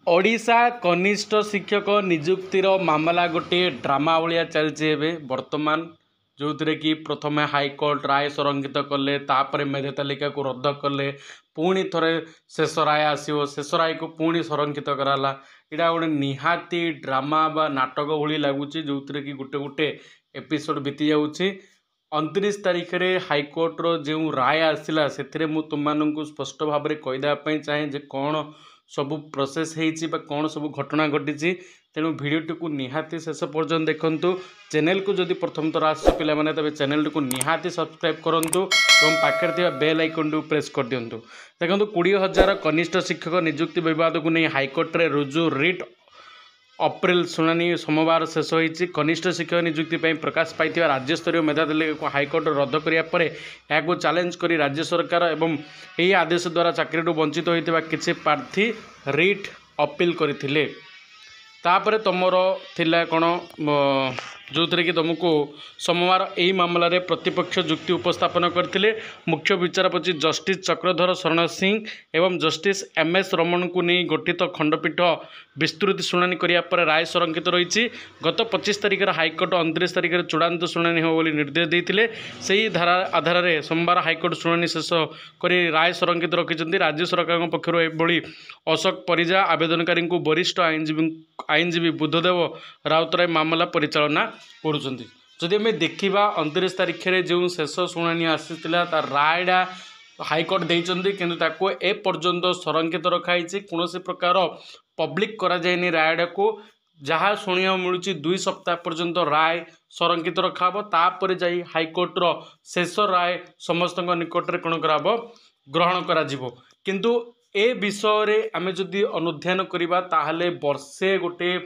ओडिशा कनिष्ठ शिक्षक निजुक्तिर मामला गोटे ड्रामा भाया चलती बर्तमान जो थे कि प्रथम हाईकोर्ट राय संरक्षित कले तापर मेधा तालिका को रद्द कले पुणी थे शेष राय आसो शेष राय को पुणी संरक्षित कराला यहाँ गोटे निहाती ड्रामा बा नाटक भली लगुच जो थे कि गोटे गोटे एपिसोड बीती जाऊँगी 29 तारीख में हाईकोर्टर जो राय आसला से मुझे तुम स्पष्ट भाव में कहीदेप चाहे जे कौन सबू प्रोसेस हो कौन सब घटना घटी तेणु भिडटी को निहाती शेष पर्यटन देखूँ चैनल को जदि प्रथम थर आस पे तेज चैनल को निहाती सब्सक्राइब करूँ और पाखे बेल आइकन को प्रेस कर दिंतु। देखो 20,000 कनिष्ठ शिक्षक निजुक्ति बद को नहीं हाईकोर्ट रे रुजु रिट अप्रैल शुणाणी सोमवार शेष होती कनिष्ठ शिक्षक निजुक्ति प्रकाश पाई राज्यस्तरीय मेधा तालिका को हाईकोर्ट रद्द करने चैलेंज कर राज्य सरकार एवं यही आदेश द्वारा चाकरी वंचित होता किसी प्रार्थी रिट अपील करते तापर तुमर थिला कौन जो थे कि तुमको सोमवार यही मामलें प्रतिपक्ष जुक्ति उपस्थापन करते मुख्य विचारपति जस्टिस चक्रधर शरण सिंह एवं जस्टिस MS रमण को नहीं गठित खंडपीठ विस्तृत शुणाणी कराया राय संरक्षित रही गत 25 तारिख हाईकोर्ट 29 तारिख चूड़ांत शुणाणी हो निर्देश देते से ही धारा आधार में सोमवार हाईकोर्ट शुणाणी शेष कर राय संरक्षित रखिंट राज्य सरकार पक्षर एभली अशोक परिजा आवेदनकारी को वरिष्ठ आईनजीवी बुद्धदेव राउतराय मामला परिचालना करुँच आम देखा 29 तारिख में जो शेष शुणाणी आसीला रायटा हाईकोर्ट देते कि ए पर्यंत संरक्षित रखाई कौन प्रकार पब्लिक कराए रायटा को जहाँ शुणा मिलूँ 2 सप्ताह पर्यंत राय संरक्षित रखा तापर जा हाईकोर्टर शेष राय समस्त निकट में कौन कर ग्रहण करू ए विषय आम जदि अनुध्यान करवा ताहले वर्षे गोटे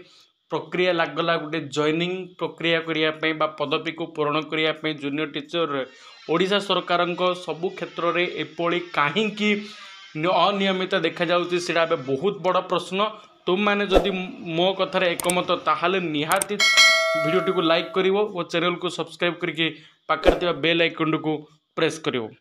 प्रक्रिया लगला गोटे जॉइनिंग प्रक्रिया करने पदवी को पूरण करने जूनियर टीचर ओडिशा सरकार सबु क्षेत्र में एपली कहीं अनियमित देखा जाऊँगा बहुत बड़ प्रश्न तुम मैंने जदि मो कथार एकमत ताहले निहाती वीडियो को लाइक करिवो और चैनल को सब्सक्राइब करके पाखर बेल आइकन को प्रेस करिवो।